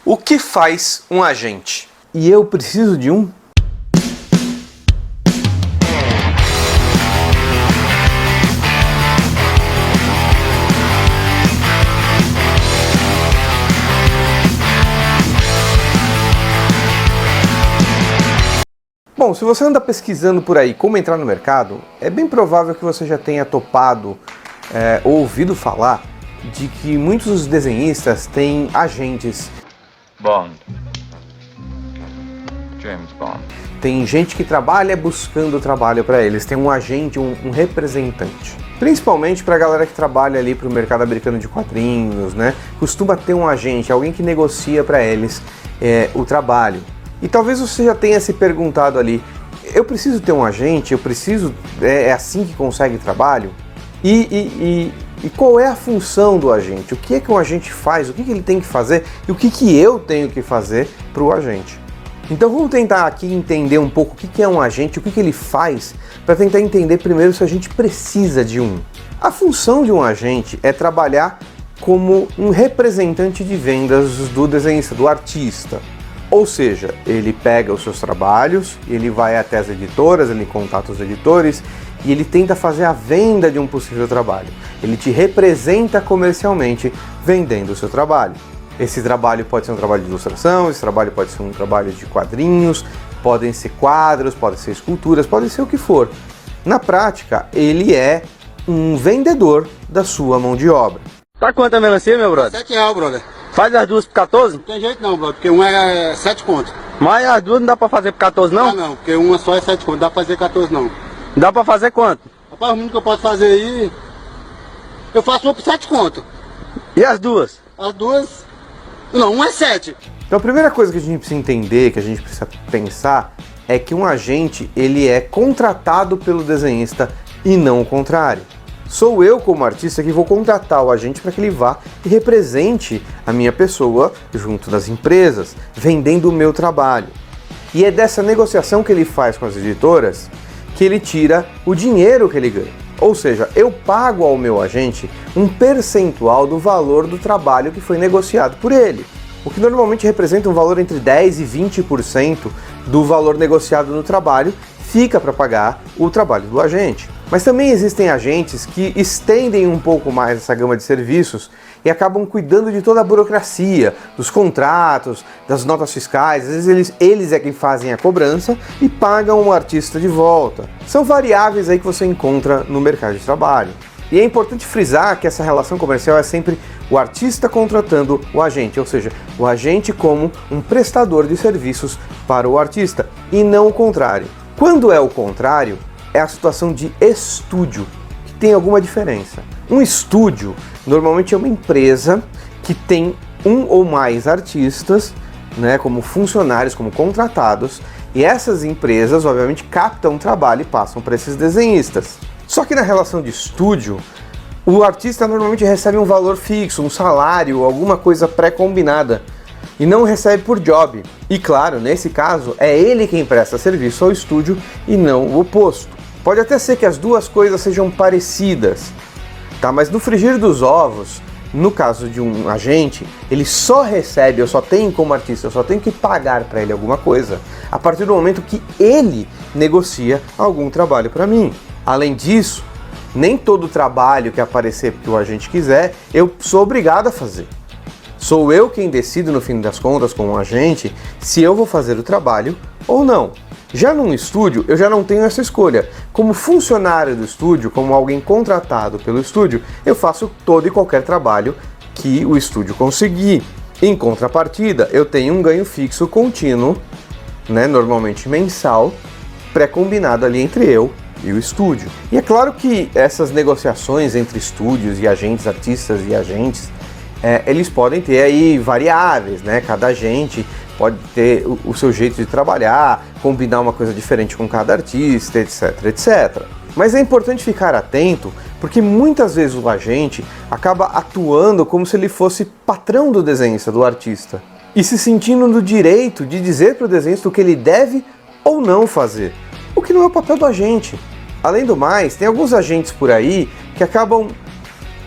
O que faz um agente? E eu preciso de um? Bom, se você anda pesquisando por aí como entrar no mercado, é bem provável que você já tenha topado ou ouvido falar de que muitos dos desenhistas têm agentes. Bond. James Bond. Tem gente que trabalha buscando trabalho para eles, tem um agente, um representante. Principalmente para a galera que trabalha ali para o mercado americano de quadrinhos, né? Costuma ter um agente, alguém que negocia para eles o trabalho. E talvez você já tenha se perguntado ali, eu preciso ter um agente, eu preciso, é assim que consegue trabalho? E qual é a função do agente? O que é que um agente faz? O que ele tem que fazer? E o que eu tenho que fazer para o agente? Então vamos tentar aqui entender um pouco o que é um agente, o que ele faz, para tentar entender primeiro se a gente precisa de um. A função de um agente é trabalhar como um representante de vendas do desenhista, do artista. Ou seja, ele pega os seus trabalhos, ele vai até as editoras, ele contata os editores e ele tenta fazer a venda de um possível trabalho. Ele te representa comercialmente vendendo o seu trabalho. Esse trabalho pode ser um trabalho de ilustração, esse trabalho pode ser um trabalho de quadrinhos, podem ser quadros, podem ser esculturas, pode ser o que for. Na prática, ele é um vendedor da sua mão de obra. Tá quanto a melancia, meu brother? R$7, brother. Faz as duas por 14? Não tem jeito não, brother, porque uma é 7 conto. Mas as duas não dá pra fazer por 14 não? Não, porque uma só é 7 conto, não dá pra fazer 14 não. Dá pra fazer quanto? Rapaz, o mínimo que eu posso fazer aí, eu faço uma por 7 conto. E as duas? As duas, não, uma é 7. Então a primeira coisa que a gente precisa entender, que a gente precisa pensar, é que um agente, ele é contratado pelo desenhista e não o contrário. Sou eu, como artista, que vou contratar o agente para que ele vá e represente a minha pessoa junto das empresas, vendendo o meu trabalho. E é dessa negociação que ele faz com as editoras que ele tira o dinheiro que ele ganha. Ou seja, eu pago ao meu agente um percentual do valor do trabalho que foi negociado por ele, o que normalmente representa um valor entre 10% e 20% do valor negociado no trabalho, fica para pagar o trabalho do agente. Mas também existem agentes que estendem um pouco mais essa gama de serviços e acabam cuidando de toda a burocracia, dos contratos, das notas fiscais. Às vezes eles é quem fazem a cobrança e pagam o artista de volta. São variáveis aí que você encontra no mercado de trabalho. E é importante frisar que essa relação comercial é sempre o artista contratando o agente, ou seja, o agente como um prestador de serviços para o artista e não o contrário. Quando é o contrário, é a situação de estúdio, que tem alguma diferença. Um estúdio normalmente é uma empresa que tem um ou mais artistas, né, como funcionários, como contratados, e essas empresas obviamente captam trabalho e passam para esses desenhistas. Só que na relação de estúdio, o artista normalmente recebe um valor fixo, um salário, alguma coisa pré-combinada, e não recebe por job. E claro, nesse caso, é ele quem presta serviço ao estúdio e não o oposto. Pode até ser que as duas coisas sejam parecidas, tá? Mas no frigir dos ovos, no caso de um agente, ele só recebe, eu só tenho como artista, eu só tenho que pagar para ele alguma coisa a partir do momento que ele negocia algum trabalho para mim. Além disso, nem todo trabalho que aparecer que o agente quiser, eu sou obrigado a fazer. Sou eu quem decido, no fim das contas, com o agente, se eu vou fazer o trabalho ou não. Já num estúdio, eu já não tenho essa escolha. Como funcionário do estúdio, como alguém contratado pelo estúdio, eu faço todo e qualquer trabalho que o estúdio conseguir. Em contrapartida, eu tenho um ganho fixo contínuo, né, normalmente mensal, pré-combinado ali entre eu e o estúdio. E é claro que essas negociações entre estúdios e agentes, artistas e agentes, eles podem ter aí variáveis, né? Cada agente pode ter o seu jeito de trabalhar, combinar uma coisa diferente com cada artista, etc, etc. Mas é importante ficar atento, porque muitas vezes o agente acaba atuando como se ele fosse patrão do desenhista, do artista, e se sentindo no direito de dizer para o desenhista o que ele deve ou não fazer, o que não é o papel do agente. Além do mais, tem alguns agentes por aí que acabam,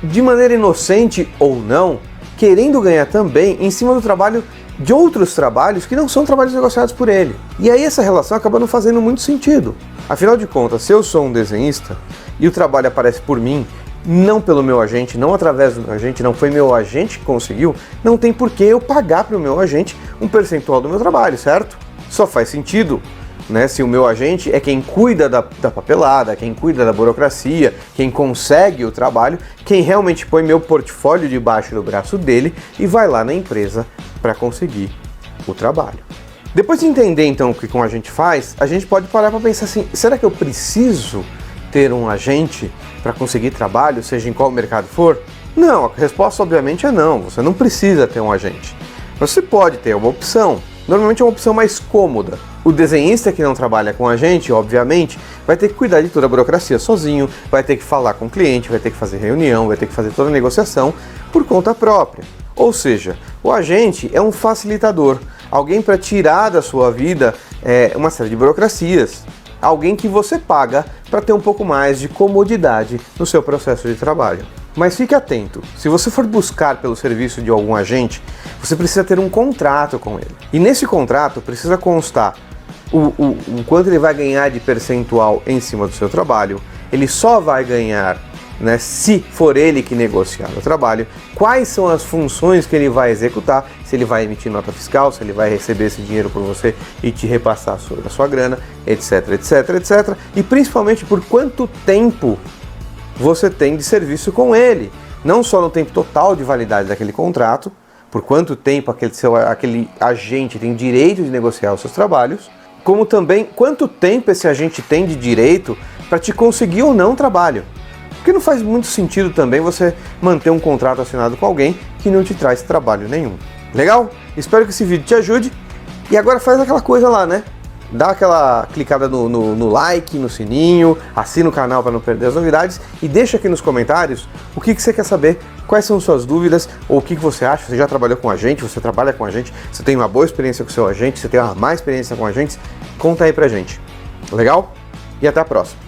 de maneira inocente ou não, querendo ganhar também em cima do trabalho de outros trabalhos que não são trabalhos negociados por ele. E aí essa relação acaba não fazendo muito sentido. Afinal de contas, se eu sou um desenhista e o trabalho aparece por mim, não pelo meu agente, não através do meu agente, não foi meu agente que conseguiu, não tem por que eu pagar para o meu agente um percentual do meu trabalho, certo? Só faz sentido, né, se o meu agente é quem cuida da papelada, quem cuida da burocracia, quem consegue o trabalho, quem realmente põe meu portfólio debaixo do braço dele e vai lá na empresa para conseguir o trabalho. Depois de entender então o que um agente faz, a gente pode parar para pensar assim, será que eu preciso ter um agente para conseguir trabalho, seja em qual mercado for? Não, a resposta obviamente é não, você não precisa ter um agente. Você pode ter uma opção, normalmente é uma opção mais cômoda. O desenhista que não trabalha com agente, obviamente, vai ter que cuidar de toda a burocracia sozinho, vai ter que falar com o cliente, vai ter que fazer reunião, vai ter que fazer toda a negociação por conta própria. Ou seja, o agente é um facilitador, alguém para tirar da sua vida uma série de burocracias, alguém que você paga para ter um pouco mais de comodidade no seu processo de trabalho. Mas fique atento, se você for buscar pelo serviço de algum agente, você precisa ter um contrato com ele. E nesse contrato precisa constar o quanto ele vai ganhar de percentual em cima do seu trabalho, ele só vai ganhar, né, se for ele que negociar o trabalho, quais são as funções que ele vai executar, se ele vai emitir nota fiscal, se ele vai receber esse dinheiro por você e te repassar a sua grana, etc, etc, etc. E principalmente por quanto tempo você tem de serviço com ele. Não só no tempo total de validade daquele contrato, por quanto tempo aquele agente tem direito de negociar os seus trabalhos, como também quanto tempo esse agente tem de direito para te conseguir ou não trabalho. Porque não faz muito sentido também você manter um contrato assinado com alguém que não te traz trabalho nenhum. Legal? Espero que esse vídeo te ajude. E agora faz aquela coisa lá, né? Dá aquela clicada no like, no sininho, assina o canal para não perder as novidades e deixa aqui nos comentários o que você quer saber, quais são suas dúvidas ou o que você acha. Você já trabalhou com agente, você trabalha com agente, você tem uma boa experiência com o seu agente, você tem uma má experiência com agentes? Conta aí pra gente. Legal? E até a próxima.